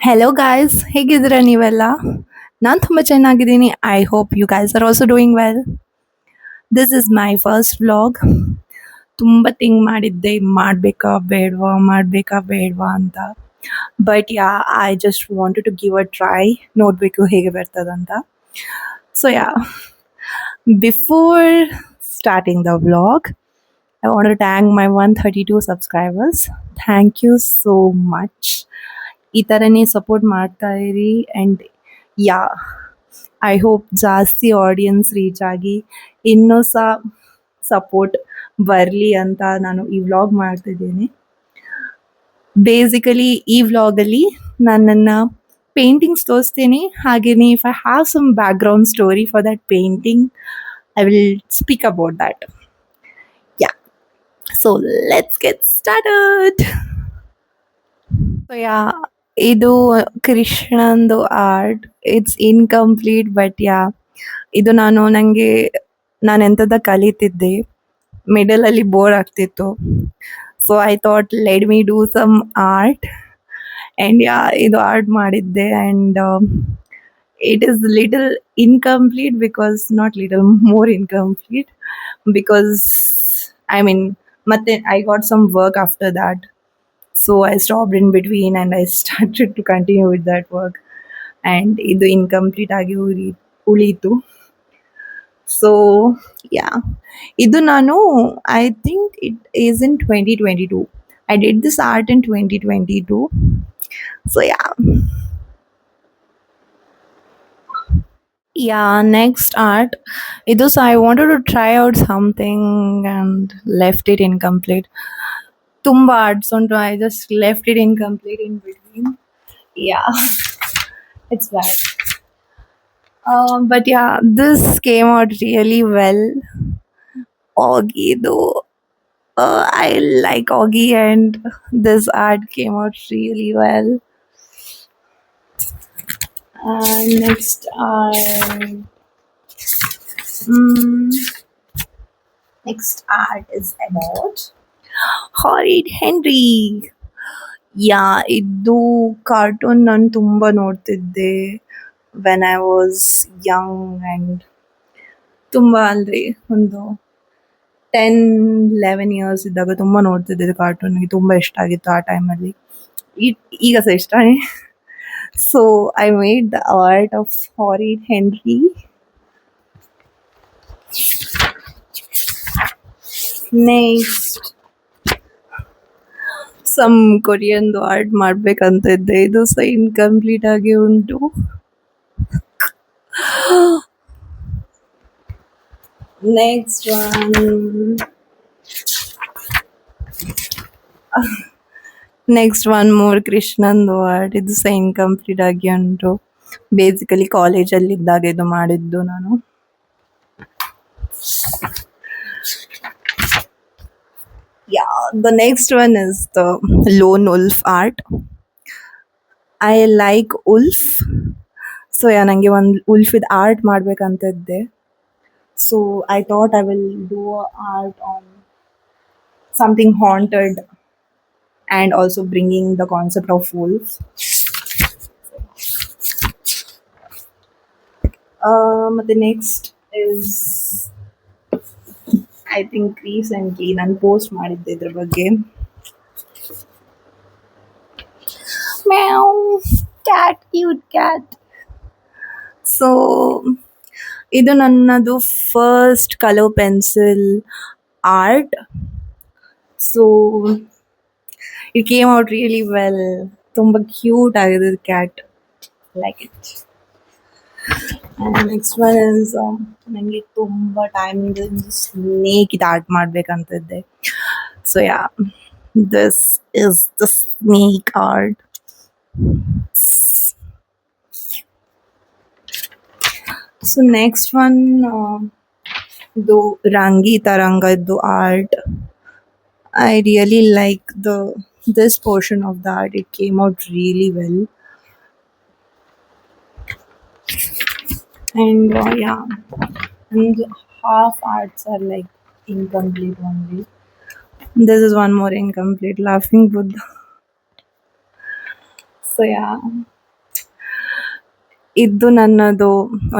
Hello guys, ಹೇಗಿದ್ದೀರಾ ನೀವೆಲ್ಲ? ನಾನು ತುಂಬ ಚೆನ್ನಾಗಿದ್ದೀನಿ. I hope you guys are also doing well. This is my first vlog. ತುಂಬ ಥಿಂಕ್ ಮಾಡಿದ್ದೆ, ಮಾಡಬೇಕಾ ಬೇಡವಾ ಅಂತ. But ya, I just wanted to give a try, ನೋಡಬೇಕು ಹೇಗೆ ಬರ್ತದಂತ. So ya, before starting the vlog, I want to thank my 132 subscribers. Thank you so much. ಈ ಥರನೇ ಸಪೋರ್ಟ್ ಮಾಡ್ತಾ ಇರಿ ಆ್ಯಂಡ್ ಯಾ, ಐ ಹೋಪ್ ಜಾಸ್ತಿ ಆಡಿಯನ್ಸ್ ರೀಚ್ ಆಗಿ ಇನ್ನೂ ಸಹ ಸಪೋರ್ಟ್ ಬರಲಿ ಅಂತ ನಾನು ಈ ವ್ಲಾಗ್ ಮಾಡ್ತಿದ್ದೀನಿ. ಬೇಸಿಕಲಿ ಈ ವ್ಲಾಗಲ್ಲಿ ನಾನು ನನ್ನ ಪೇಂಟಿಂಗ್ಸ್ ತೋರಿಸ್ತೀನಿ. ಹಾಗೆಯೇ if I have some background story for that painting, I will speak about that. Ya, so let's get started. So ಯಾ, ಇದು ಕೃಷ್ಣಂದು art. It's incomplete but ya, ಇದು ನಾನು ಎಂಥದ ಕಲಿತಿದ್ದೆ, ಮಿಡಲಲ್ಲಿ ಬೋರ್ ಆಗ್ತಿತ್ತು. So I thought let me do some art and ya, ಇದು art ಮಾಡಿದ್ದೆ. And it is little incomplete because not little, more incomplete because I mean ಮತ್ತೆ I got some work after that. So I stopped in between and I started to continue with that work. And ಇದು incomplete ಆಗಿ ಉಳೀತು. So ಯಾ, ಇದು ನಾನು I think it is in 2022. I did this art in 2022. So yeah, next art ಇದು so I wanted to try out something and left it incomplete. ತುಂಬ arts ಉಂಟು, I just left it incomplete in between. Yeah, it's bad. But yeah, this came out really well. ಆಗಿದು I like ಆಗಿ and this art came out really well. Next art is about Horrid Henry. ಯಾ, ಇದು cartoon ನಾನು ತುಂಬ ನೋಡ್ತಿದ್ದೆ when I was Young and ತುಂಬ ಅಂದರೆ ಒಂದು 10-11 years ಇದ್ದಾಗ ತುಂಬ ನೋಡ್ತಿದ್ದೆ ಕಾರ್ಟೂನ್. ನನಗೆ ತುಂಬ ಇಷ್ಟ ಆಗಿತ್ತು ಆ ಟೈಮಲ್ಲಿ. ಈಗ ಸಹ ಇಷ್ಟನೇ. So I made the art of Horrid Henry. Next some ಕೊರಿಯನ್ದು ಆರ್ಟ್ ಮಾಡಬೇಕಂತ ಇದ್ದೆ, ಇದು ಸಹ ಇನ್ಕಂಪ್ಲೀಟ್ ಆಗಿ ಉಂಟು. ನೆಕ್ಸ್ಟ್ ಒನ್ ಮೋರ್ ಕೃಷ್ಣಂದು ಆರ್ಟ್. ಇದು ಸಹ ಇನ್ಕಂಪ್ಲೀಟ್ ಆಗಿ ಉಂಟು. ಬೇಸಿಕಲಿ ಕಾಲೇಜಲ್ಲಿ ಇದ್ದಾಗ ಇದು ಮಾಡಿದ್ದು ನಾನು. Yeah, the next one is the lone wolf art. I like wolf. So yeah, ನನಗೆ ಒಂದು wolfid art ಮಾಡಬೇಕಂತ ಇದ್ದೆ. So I thought I will do art on something haunted and also bringing the concept of wolves. The next is I think recently ನಾನು post ಮಾಡಿದ್ದೆ ಇದ್ರ ಬಗ್ಗೆ. Meow, cat, cute cat. So ಇದು ನನ್ನದು first colour pencil art. So it came out really well. ತುಂಬ cute ಆಗಿದೆ cat, like it. Next one is ನನಗೆ ತುಂಬ ಟೈಮಿಂದ ಸ್ನೇಕ್ ಇದು ಆರ್ಟ್ ಮಾಡಬೇಕಂತಿದ್ದೆ. So yeah, this is the snake art. So next one ಇದು ರಂಗಿ ತರಂಗದ್ದು art. I really like this portion of the art. It came out really well. And yeah, and half arts are like incomplete only. This is one more incomplete, Laughing Buddha. So yeah, ಇದು ನನ್ನದು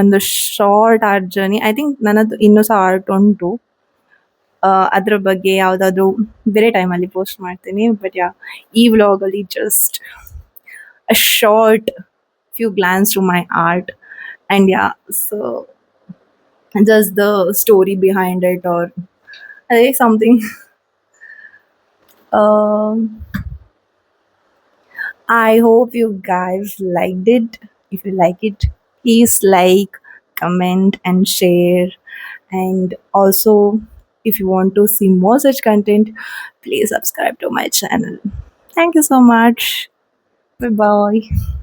ಒಂದು short art journey. I think ನನ್ನದು ಇನ್ನೂ ಸಹ art ಉಂಟು. ಅದ್ರ ಬಗ್ಗೆ ಯಾವುದಾದ್ರೂ ಬೇರೆ ಟೈಮಲ್ಲಿ ಪೋಸ್ಟ್ ಮಾಡ್ತೀನಿ. ಬಟ್ ಯಾ, ಈ ವ್ಲಾಗಲ್ಲಿ just a short few glance to my art, and yeah, so just the story behind it, or I think something. um I hope you guys liked it. If you like it, please like, comment, and share. And also, if you want to see more such content, please subscribe to my channel. Thank you so much. Bye bye.